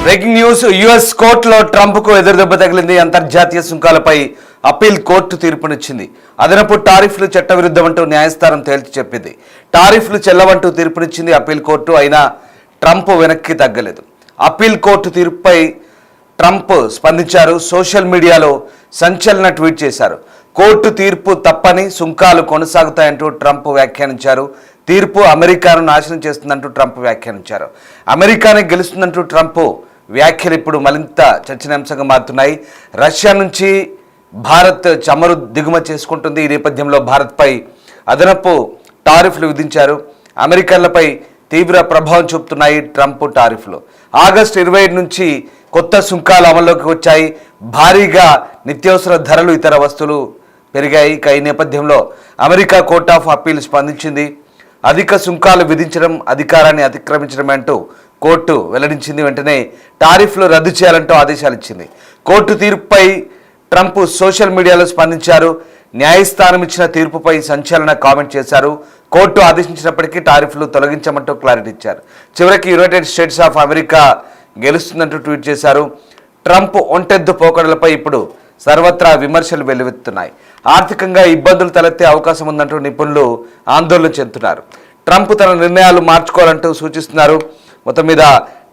Breaking news. US కోర్టులో Trump కు ఎదురుదెబ్బ తగిలింది. అంతర్జాతీయ సుంకాలపై అప్పీల్ కోర్టు తీర్పునిచ్చింది. అదనపు టారిఫ్లు చట్టవిరుద్ధమంటూ న్యాయస్థానం తేల్చి చెప్పింది. టారిఫ్లు చెల్లవంటూ తీర్పునిచ్చింది అప్పీల్ కోర్టు. అయినా ట్రంప్ వెనక్కి తగ్గలేదు. అప్పీల్ కోర్టు తీర్పుపై ట్రంప్ స్పందించారు. సోషల్ మీడియాలో సంచలన ట్వీట్ చేశారు. కోర్టు తీర్పు తప్పని, సుంకాలు కొనసాగుతాయంటూ ట్రంప్ వ్యాఖ్యానించారు. తీర్పు అమెరికాను నాశనం చేస్తుందంటూ ట్రంప్ వ్యాఖ్యానించారు. అమెరికానే గెలుస్తుందంటూ ట్రంప్ వ్యాఖ్యలు ఇప్పుడు మరింత చర్చనీయాంశంగా మారుతున్నాయి. రష్యా నుంచి భారత్ చమురు దిగుమతి చేసుకుంటుంది. ఈ నేపథ్యంలో భారత్పై అదనపు టారిఫ్లు విధించారు. అమెరికన్లపై తీవ్ర ప్రభావం చూపుతున్నాయి ట్రంప్ టారిఫ్లు. ఆగస్టు 27 నుంచి కొత్త సుంకాలు అమల్లోకి వచ్చాయి. భారీగా నిత్యావసర ధరలు, ఇతర వస్తువులు పెరిగాయి. ఈ నేపథ్యంలో అమెరికా కోర్ట్ ఆఫ్ అప్పీల్ స్పందించింది. అధిక సుంకాలు విధించడం అధికారాన్ని అతిక్రమించడం అంటూ కోర్టు వెల్లడించింది. వెంటనే టారిఫ్లు రద్దు చేయాలంటూ ఆదేశాలు ఇచ్చింది. కోర్టు తీర్పుపై ట్రంప్ సోషల్ మీడియాలో స్పందించారు. న్యాయస్థానం ఇచ్చిన తీర్పుపై సంచలన కామెంట్ చేశారు. కోర్టు ఆదేశించినప్పటికీ టారిఫ్లు తొలగించమంటూ క్లారిటీ ఇచ్చారు. చివరికి యునైటెడ్ స్టేట్స్ ఆఫ్ అమెరికా గెలుస్తుందంటూ ట్వీట్ చేశారు. ట్రంప్ ఒంటెద్దు పోకడలపై ఇప్పుడు సర్వత్రా విమర్శలు వెల్లువెత్తుతున్నాయి. ఆర్థికంగా ఇబ్బందులు తలెత్తే అవకాశం ఉందంటూ నిపుణులు ఆందోళన చెందుతున్నారు. ట్రంప్ తన నిర్ణయాలు మార్చుకోవాలంటూ సూచిస్తున్నారు. మొత్తం మీద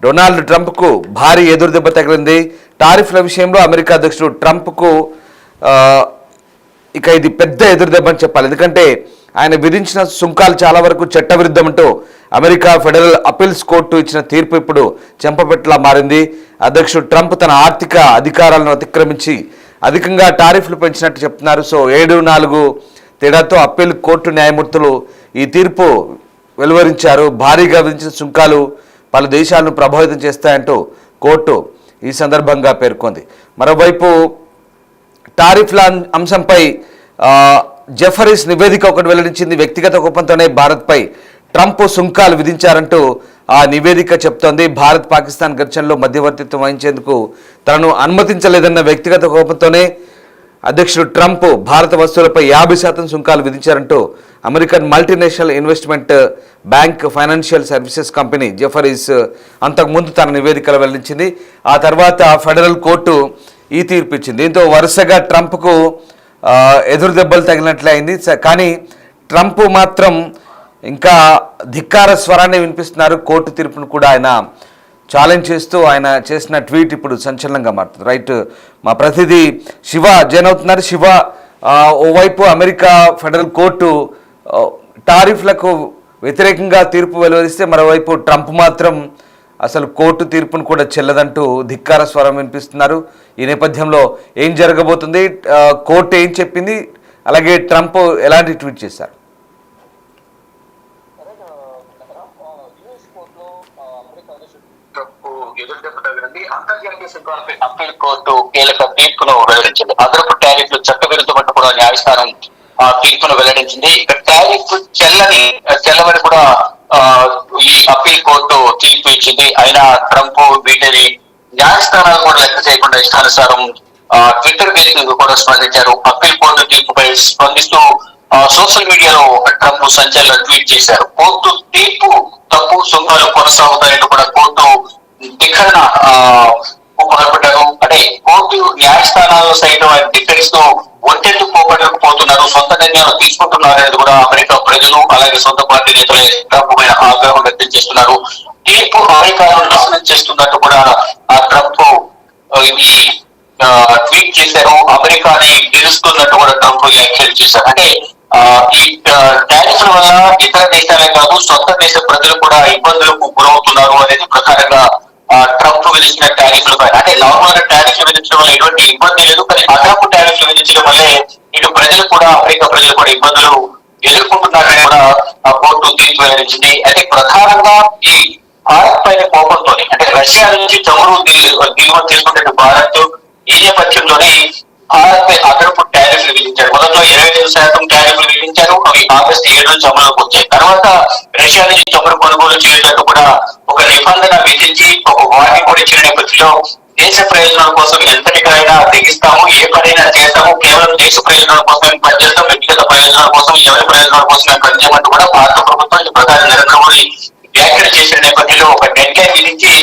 డొనాల్డ్ ట్రంప్కు భారీ ఎదురుదెబ్బ తగిలింది. టారిఫ్ల విషయంలో అమెరికా అధ్యక్షుడు ట్రంప్కు ఇక ఇది పెద్ద ఎదురుదెబ్బ అని చెప్పాలి. ఎందుకంటే ఆయన విధించిన సుంకాలు చాలా వరకు చట్టవిరుద్ధమంటూ అమెరికా ఫెడరల్ అపీల్స్ కోర్టు ఇచ్చిన తీర్పు ఇప్పుడు చెంపపెట్టలా మారింది. అధ్యక్షుడు ట్రంప్ తన ఆర్థిక అధికారాలను అతిక్రమించి అధికంగా టారిఫ్లు పెంచినట్టు చెప్తున్నారు. సో 7-4 తేడాతో అప్పీల్ కోర్టు న్యాయమూర్తులు ఈ తీర్పు వెలువరించారు. భారీగా విధించిన సుంకాలు పలు దేశాలను ప్రభావితం చేస్తాయంటూ కోర్టు ఈ సందర్భంగా పేర్కొంది. మరోవైపు టారిఫ్ల అంశంపై జెఫరీస్ నివేదిక ఒకటి వెల్లడించింది. వ్యక్తిగత కోపంతోనే భారత్పై ట్రంప్ సుంకాలు విధించారంటూ ఆ నివేదిక చెప్తోంది. భారత్ పాకిస్తాన్ ఘర్షణలో మధ్యవర్తిత్వం వహించేందుకు తనను అనుమతించలేదన్న వ్యక్తిగత కోపంతోనే అధ్యక్షుడు ట్రంప్ భారత వస్తువులపై 50% సుంకాలు విధించారంటూ American multinational investment bank financial services company Jefferies అంతకుముందు తన నివేదికలు వెల్లడించింది. ఆ తర్వాత ఫెడరల్ కోర్టు ఈ తీర్పు ఇచ్చింది. దీంతో వరుసగా ట్రంప్కు ఎదురు దెబ్బలు తగిలినట్లే అయింది. కానీ ట్రంప్ మాత్రం ఇంకా ధిక్కార స్వరాన్ని వినిపిస్తున్నారు. కోర్టు తీర్పును కూడా ఆయన ఛాలెంజ్ చేస్తూ ఆయన చేసిన ట్వీట్ ఇప్పుడు సంచలనంగా మారుతుంది. రైట్, మా ప్రతినిధి శివ జాయిన్ అవుతున్నారు. శివ, ఓవైపు అమెరికా ఫెడరల్ కోర్టు టారిఫ్లకు వ్యతిరేకంగా తీర్పు వెలువరిస్తే మరోవైపు ట్రంప్ మాత్రం అసలు కోర్టు తీర్పును కూడా చెల్లదంటూ ధిక్కార స్వరం వినిపిస్తున్నారు. ఈ నేపథ్యంలో ఏం జరగబోతుంది, కోర్టు ఏం చెప్పింది, అలాగే ట్రంప్ ఎలాంటి ట్వీట్ చేశారు? అంతర్జాతీయ సుంకాలపై అప్పీల్ కోర్టు కీలక తీర్పును వెల్లడించింది. అదనపు టారిఫ్లు చట్టవిరుద్ధమంటూ కూడా న్యాయస్థానం ఆ తీర్పును వెల్లడించింది. ఇక టారిఫ్ చెల్లవని కూడా ఈ అప్పీల్ కోర్టు తీర్పు ఇచ్చింది. అయినా ట్రంప్ వీటిని న్యాయస్థానాలు కూడా లెక్క చేయకుండా ఇష్టానుసారం ట్విట్టర్ వేదికగా కూడా స్పందించారు. అప్పీల్ కోర్టు తీర్పుపై స్పందిస్తూ సోషల్ మీడియాలో ట్రంప్ సంచలన ట్వీట్ చేశారు. కోర్టు తీర్పు తప్పు, సుంకాలు కొనసాగుతాయంటూ కూడా కోర్టు ధిక్కరణ మొదలుపెట్టారు. అంటే కోర్టు న్యాయస్థానాల్లో సైతం డిఫెన్స్ తో ఒంటెత్తు పోతున్నారు, సొంత నిర్ణయాలు తీసుకుంటున్నారు అనేది కూడా అమెరికా ప్రజలు అలాగే సొంత పార్టీ నేతలే ట్రంప్ పైన ఆగ్రహం వ్యక్తం చేస్తున్నారు. తీర్పు అమెరికాను నాశనం చేస్తున్నట్టు కూడా ట్రంప్ ఈ ట్వీట్ చేశారు. అమెరికాని గెలుస్తున్నట్టు కూడా ట్రంప్ వ్యాఖ్యలు చేశారు. అంటే ఈ టారిఫ్ల వల్ల ఇతర దేశాలే కాదు, సొంత దేశ ప్రజలు కూడా ఇబ్బందులకు గురవుతున్నారు అనేది ప్రధానంగా ట్రంప్ విధించిన టారిఫ్ల పైన. అంటే నార్మల్ గా టారిఫ్లు విధించడం వల్ల ఎటువంటి ఇబ్బంది లేదు, కానీ అదనపు టారిఫ్లు విధించడం వల్లే ఇటు ప్రజలు కూడా, అమెరికా ప్రజలు కూడా ఇబ్బందులు ఎదుర్కొంటున్నారని కూడా కోర్టు తీర్పు వెల్లడించింది. అయితే ప్రధానంగా ఈ భారత్ పైన కోపంతో, అంటే రష్యా నుంచి చమురు దిగుమతి చేసుకుంటే భారత్ ఈ నేపథ్యంలోనే భారత్ పై అదనపు టారిఫ్లు విధించారు. మొదట్లో 25% టారిఫ్లు విధించారు. అవి ఆగస్టు 7 నుంచి అమలులోకి వచ్చాయి. తర్వాత రష్యా నుంచి చమురు కొనుగోలు చేయడానికి కూడా ఒక నిబంధన విధించి ఒక వార్నింగ్ కూడా ఇచ్చిన నేపథ్యంలో దేశ ప్రయోజనాల కోసం ఎంతటికైనా తెగిస్తాము, ఏ పనైనా చేస్తాము, కేవలం దేశ ప్రయోజనాల కోసం పనిచేస్తాం, వ్యక్తిగత ప్రయోజనాల కోసం, ఎవరి ప్రయోజనాల కోసం పనిచేయమంటూ కూడా భారత ప్రభుత్వం ప్రధాని నరేంద్ర మోడీ వ్యాఖ్యలు చేసిన నేపథ్యంలో ఒక డెడ్ లైన్ విధించి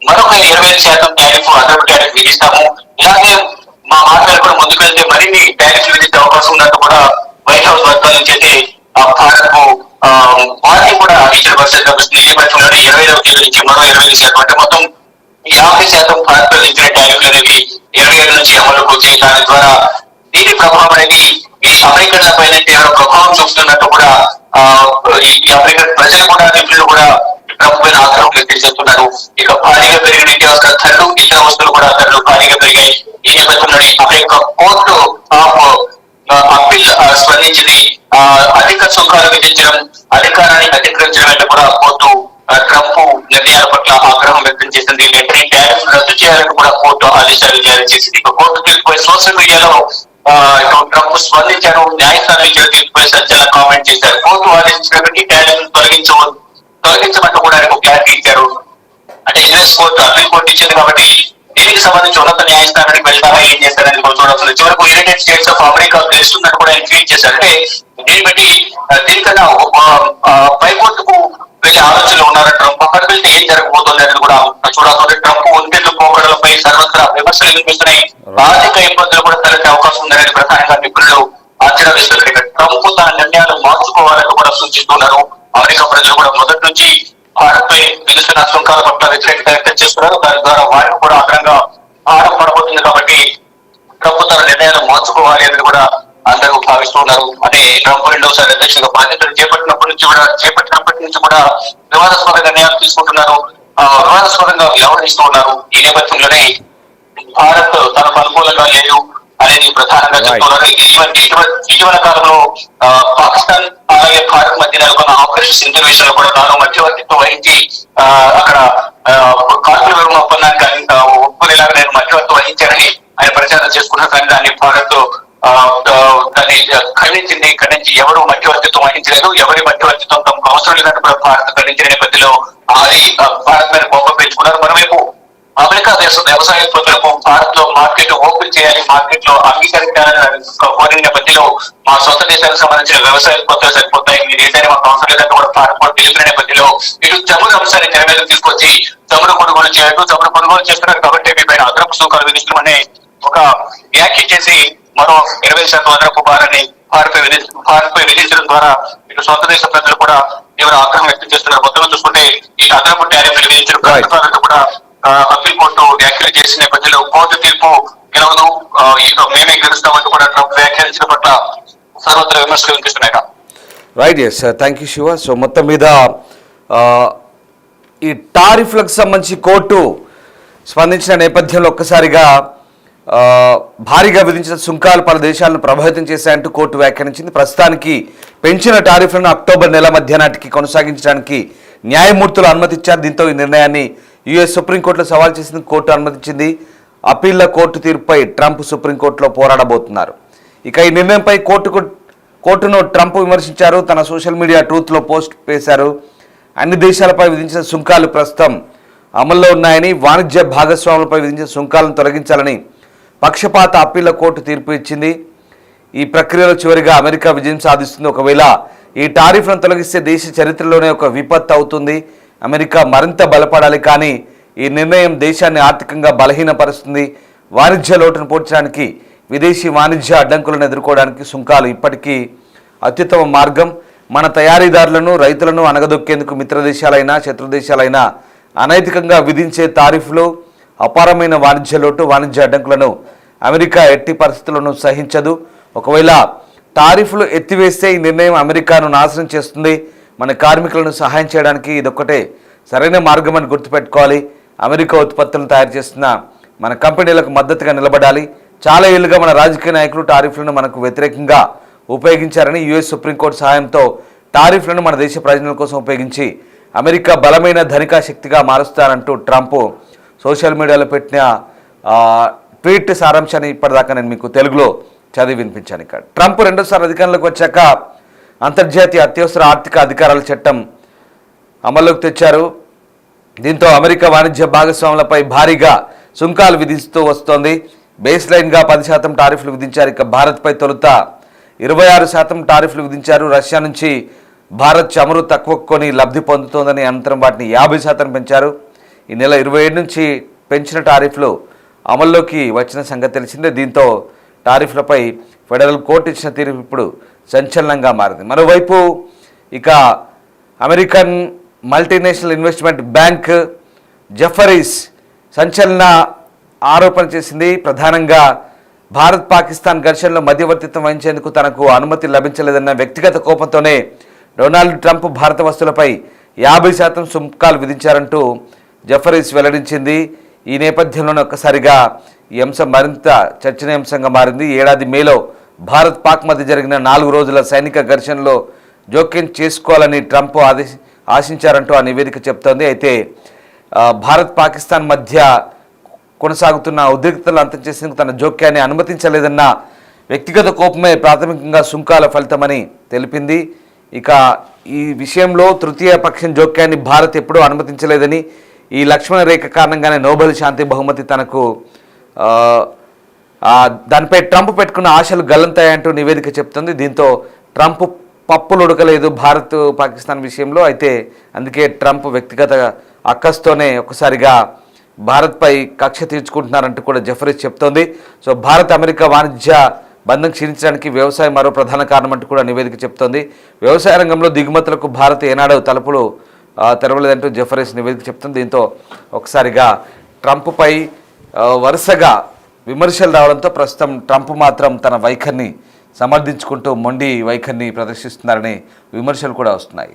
మరొక 25% టారిఫ్ అదనపు టారిఫ్ విధిస్తాము. ఇలాగే మా మాటలు కూడా ముందుకు వెళ్తే మరిన్ని టారిఫ్ విధించే అవకాశం ఉన్నట్టు కూడా వైట్ హౌస్ వర్గాల నుంచి అయితే భారత్ కు వారికి కూడా ఇచ్చిన పరిస్థితి కనిపిస్తుంది. ఈ నేపథ్యంలో 25వ తేదీ నుంచి మరో 25% అంటే మొత్తం 50% భారత్ విధించిన టారిఫ్లు అనేవి 27 నుంచి అమలుకు వచ్చాయి. దాని ద్వారా దీని ప్రభావం అనేది ఈ అమెరికన్ల పైన తీవ్ర ప్రభావం చూపుతున్నట్టు కూడా ఈ అమెరికన్ ప్రజలు కూడా నిపుణులు కూడా ట్రంప్ పైన ఆగ్రహం వ్యక్తం చేస్తున్నారు. ఇక భారీగా పెరిగిన నిత్యావసర ధరలు, ఇతర వస్తువులు కూడా ధరలు భారీగా పెరిగాయి. ఈ నేపథ్యంలో అమెరికా కోర్టు అప్పీల్ స్పందించింది. అధిక సుంకాలు విధించడం, అధికారాన్ని అతిక్రమించడం అంటే కూడా కోర్టు ట్రంప్ నిర్ణయాల పట్ల ఆగ్రహం వ్యక్తం చేసింది. వెంటనే టారిఫ్ రద్దు చేయాలని కూడా కోర్టు ఆదేశాలు జారీ చేసింది. కోర్టు తీర్పుపై సోషల్ మీడియాలో ట్రంప్ స్పందించారు. న్యాయస్థానం ఇచ్చిన తీర్పుపై సంచలన కామెంట్ చేశారు. కోర్టు ఆదేశించినటువంటి టారిఫ్ తొలగించమంటూ కూడా ఆయన క్లారిటీ ఇచ్చారు. అంటే యుఎస్ కోర్టు అప్పీల్ కోర్టు ఇచ్చింది కాబట్టి దీనికి సంబంధించి ఉన్నత న్యాయస్థానానికి వెళ్తారా ఏం చేస్తారని కూడా చూడాల్సింది. చివరకు యునైటెడ్ స్టేట్స్ ఆఫ్ అమెరికా గెలుస్తుందని కూడా ఆయన ట్వీట్ చేశారు. అంటే దీన్ని బట్టి దీనికన్నా పైకోర్టుకు వెళ్ళే ఆలోచనలు ఉన్నారు ట్రంప్. అక్కడికి వెళ్తే ఏం జరగబోతుంది అనేది కూడా చూడాల్సింది. ట్రంప్ ఒంటెలు పోకడలపై సర్వత్రా విమర్శలు వినిపిస్తున్నాయి. ఆర్థిక ఇబ్బందులు కూడా తలెత్తే అవకాశం ఉందనేది ప్రధానంగా నిపుణులు అంచనా వేస్తున్నారు. ఇక ట్రంప్ తన నిర్ణయాలు మార్చుకోవాలని కూడా సూచిస్తున్నారు. అమెరికా ప్రజలు కూడా మొదటి నుంచి భారత్ పై విధిస్తున్న సుంకాల పట్ల వ్యతిరేకత వ్యక్తం చేస్తున్నారు. దాని ద్వారా వారికి కూడా అగ్రంగా భారం పడబోతుంది. కాబట్టి ట్రంప్ తన నిర్ణయాలు మార్చుకోవాలి అనేది కూడా అందరూ భావిస్తున్నారు. అంటే ట్రంప్ రెండోసారి అధ్యక్షుడిగా బాధ్యతలు చేపట్టినప్పటి నుంచి కూడా వివాదాస్పద నిర్ణయాలు తీసుకుంటున్నారు, వివాదాస్పదంగా వ్యవహరిస్తూ ఉన్నారు. ఈ నేపథ్యంలోనే భారత్ తనకు అనుకూలంగా లేదు అనేది ప్రధానంగా చెప్తున్నారు. ఇటీవల కాలంలో పాకిస్తాన్ అలాగే భారత్ మధ్య నెలకొన్న ఆపరేషన్ సింధూర్ విషయంలో కూడా తాను మధ్యవర్తిత్వం వహించి అక్కడ కార్గిల్ విరమణ ఒప్పందానికి ఒప్పుకునేలాగా నేను మధ్యవర్తి వహించానని ఆయన ప్రచారం చేసుకున్నారు. కానీ దాన్ని భారత్ దాన్ని ఖండించి ఎవరు మధ్యవర్తిత్వం వహించలేదు, ఎవరి మధ్యవర్తిత్వం తమకు అవసరం లేదంటే కూడా భారత్ ఖండించిన నేపథ్యంలో భారత్ మీద కోపం పెంచుకున్నారు. మరోవైపు అమెరికా దేశం వ్యవసాయ ఉత్పత్తులకు భారత్ లో మార్కెట్ ఓపెన్ చేయాలి, మార్కెట్ లో అంగీకరించాలని కోరిన నేపథ్యంలో మా సొంత దేశానికి సంబంధించిన వ్యవసాయ ఉత్పత్తులు సరిపోతాయి, మీ దేశాన్ని మాకు అవసరం లేదంటే కూడా భారత్ కూడా తెలిపిన నేపథ్యంలో ఇటు చమురు అంశాన్ని తెర మీద తీసుకొచ్చి చమురు కొనుగోలు చేస్తున్నారు కాబట్టి మీ పైన అదనపు సుంకాలు విధిస్తామని ఒక వ్యాఖ్య చేసి మరో 20% అదనపు భారాన్ని భారత్ పై విధించడం ద్వారా ఇటు సొంత దేశ ప్రజలు కూడా తీవ్ర ఆగ్రహం వ్యక్తం చేస్తున్నారు. మొత్తం చూసుకుంటే ఈ అదనపు టారిఫ్ విధించడం ప్రభుత్వాలను కూడా అప్పీల్ కోర్టు వ్యాఖ్యలు చేసిన నేపథ్యంలో కోర్టు తీర్పు గెలవదు, మేమే గెలుస్తామంటూ కూడా ట్రంప్ వ్యాఖ్యానించిన పట్ల సర్వత్రా విమర్శలు వినిపిస్తున్నాయి. Right, yes, thank you Shiva. So మొత్తం మీద ఈ టారిఫ్లకు సంబంధించి కోర్టు స్పందించిన నేపథ్యంలో ఒక్కసారిగా భారీగా విధించిన సుంకాలు పలు దేశాలను ప్రభావితం చేశాయంటూ కోర్టు వ్యాఖ్యానించింది. ప్రస్తుతానికి పెంచిన టారిఫ్లను అక్టోబర్ నెల మధ్య నాటికి కొనసాగించడానికి న్యాయమూర్తులు అనుమతిచ్చారు. దీంతో ఈ నిర్ణయాన్ని యుఎస్ సుప్రీంకోర్టులో సవాల్ చేసింది కోర్టు అనుమతించింది. అప్పీళ్ల కోర్టు తీర్పుపై ట్రంప్ సుప్రీంకోర్టులో పోరాడబోతున్నారు. ఇక ఈ నిర్ణయంపై కోర్టును ట్రంప్ విమర్శించారు. తన సోషల్ మీడియా ట్రూత్లో పోస్ట్ వేశారు. అన్ని దేశాలపై విధించిన సుంకాలు ప్రస్తుతం అమల్లో ఉన్నాయని, వాణిజ్య భాగస్వాములపై విధించిన సుంకాలను తొలగించాలని పక్షపాత అప్పీళ్ల కోర్టు తీర్పు ఇచ్చింది. ఈ ప్రక్రియలో చివరిగా అమెరికా విజయం సాధిస్తుంది. ఒకవేళ ఈ టారిఫ్లను తొలగిస్తే దేశ చరిత్రలోనే ఒక విపత్తు అవుతుంది. అమెరికా మరింత బలపడాలి, కానీ ఈ నిర్ణయం దేశాన్ని ఆర్థికంగా బలహీనపరుస్తుంది. వాణిజ్య లోటును పూడ్చడానికి, విదేశీ వాణిజ్య అడ్డంకులను ఎదుర్కోవడానికి సుంకాలు ఇప్పటికీ అత్యుత్తమ మార్గం. మన తయారీదారులను, రైతులను అణగదొక్కేందుకు మిత్రదేశాలైనా శత్రుదేశాలైనా అనైతికంగా విధించే టారిఫ్లు, అపారమైన వాణిజ్య లోటు, వాణిజ్య అడ్డంకులను అమెరికా ఎట్టి పరిస్థితులను సహించదు. ఒకవేళ టారిఫ్లు ఎత్తివేస్తే ఈ నిర్ణయం అమెరికాను నాశనం చేస్తుంది. మన కార్మికులను సహాయం చేయడానికి ఇదొక్కటే సరైన మార్గం అని గుర్తుపెట్టుకోవాలి. అమెరికా ఉత్పత్తులను తయారు చేస్తున్న మన కంపెనీలకు మద్దతుగా నిలబడాలి. చాలా ఏళ్లుగా మన రాజకీయ నాయకులు టారిఫ్లను మనకు వ్యతిరేకంగా ఉపయోగించారని, యుఎస్ సుప్రీంకోర్టు సహాయంతో టారిఫ్లను మన దేశ ప్రయోజనాల కోసం ఉపయోగించి అమెరికా బలమైన ధనిక శక్తిగా మారుస్తానంటూ ట్రంప్ సోషల్ మీడియాలో పెట్టిన ట్వీట్ సారాంశాన్ని ఇప్పటిదాకా నేను మీకు తెలుగులో చదివి వినిపించాను. ఇక్కడ ట్రంప్ రెండోసారి అధికారంలోకి వచ్చాక అంతర్జాతీయ అత్యవసర ఆర్థిక అధికారాల చట్టం అమల్లోకి తెచ్చారు. దీంతో అమెరికా వాణిజ్య భాగస్వాములపై భారీగా సుంకాలు విధిస్తూ వస్తోంది. బేస్ లైన్గా 10% టారిఫ్లు విధించారు. ఇక భారత్పై తొలుత 26% టారిఫ్లు విధించారు. రష్యా నుంచి భారత్ చమురు తక్కువ కొని లబ్ధి పొందుతోందని, అనంతరం వాటిని 50% పెంచారు. ఈ నెల 27 నుంచి పెంచిన టారిఫ్లు అమల్లోకి వచ్చిన సంగతి తెలిసిందే. దీంతో టారిఫ్లపై ఫెడరల్ కోర్టు ఇచ్చిన తీర్పు ఇప్పుడు సంచలనంగా మారింది. మరోవైపు ఇక American multinational investment bank Jeffries సంచలన ఆరోపణ చేసింది. ప్రధానంగా భారత్ పాకిస్తాన్ ఘర్షణలో మధ్యవర్తిత్వం వహించేందుకు తనకు అనుమతి లభించలేదన్న వ్యక్తిగత కోపంతోనే డొనాల్డ్ ట్రంప్ భారత వస్తువులపై 50% సుంకాలు విధించారంటూ జెఫరీస్ వెల్లడించింది. ఈ నేపథ్యంలోనే ఒక్కసారిగా ఈ అంశం మరింత చర్చనీయాంశంగా మారింది. ఏడాది మేలో భారత్ పాక్ మధ్య జరిగిన 4 రోజుల సైనిక ఘర్షణలో జోక్యం చేసుకోవాలని ట్రంప్ ఆశించారంటూ ఆ నివేదిక చెప్తోంది. అయితే భారత్ పాకిస్తాన్ మధ్య కొనసాగుతున్న ఉద్రిక్తతలు అంతం చేసేందుకు తన జోక్యాన్ని అనుమతించలేదన్న వ్యక్తిగత కోపమే ప్రాథమికంగా సుంకాల ఫలితమని తెలిపింది. ఇక ఈ విషయంలో తృతీయ పక్షం జోక్యాన్ని భారత్ ఎప్పుడూ అనుమతించలేదని, ఈ లక్ష్మణ రేఖ కారణంగానే నోబెల్ శాంతి బహుమతి తనకు దానిపై ట్రంప్ పెట్టుకున్న ఆశలు గల్లంతాయంటూ నివేదిక చెప్తుంది. దీంతో ట్రంప్ పప్పులు ఉడకలేదు భారత్ పాకిస్తాన్ విషయంలో. అయితే అందుకే ట్రంప్ వ్యక్తిగత అక్కస్తోనే ఒకసారిగా భారత్పై కక్ష తీర్చుకుంటున్నారంటూ కూడా జెఫరీస్ చెప్తోంది. సో భారత్ అమెరికా వాణిజ్య బంధం క్షీణించడానికి వ్యవసాయం మరో ప్రధాన కారణం అంటూ కూడా నివేదిక చెప్తోంది. వ్యవసాయ రంగంలో దిగుమతులకు భారత్ ఏనాడు తలుపులు తెరవలేదంటూ జెఫరీస్ నివేదిక చెప్తుంది. దీంతో ఒకసారిగా ట్రంప్పై వరుసగా విమర్శలు రావడంతో ప్రస్తుతం ట్రంప్ మాత్రం తన వైఖరిని సమర్థించుకుంటూ మొండి వైఖరిని ప్రదర్శిస్తున్నారనే విమర్శలు కూడా వస్తున్నాయి.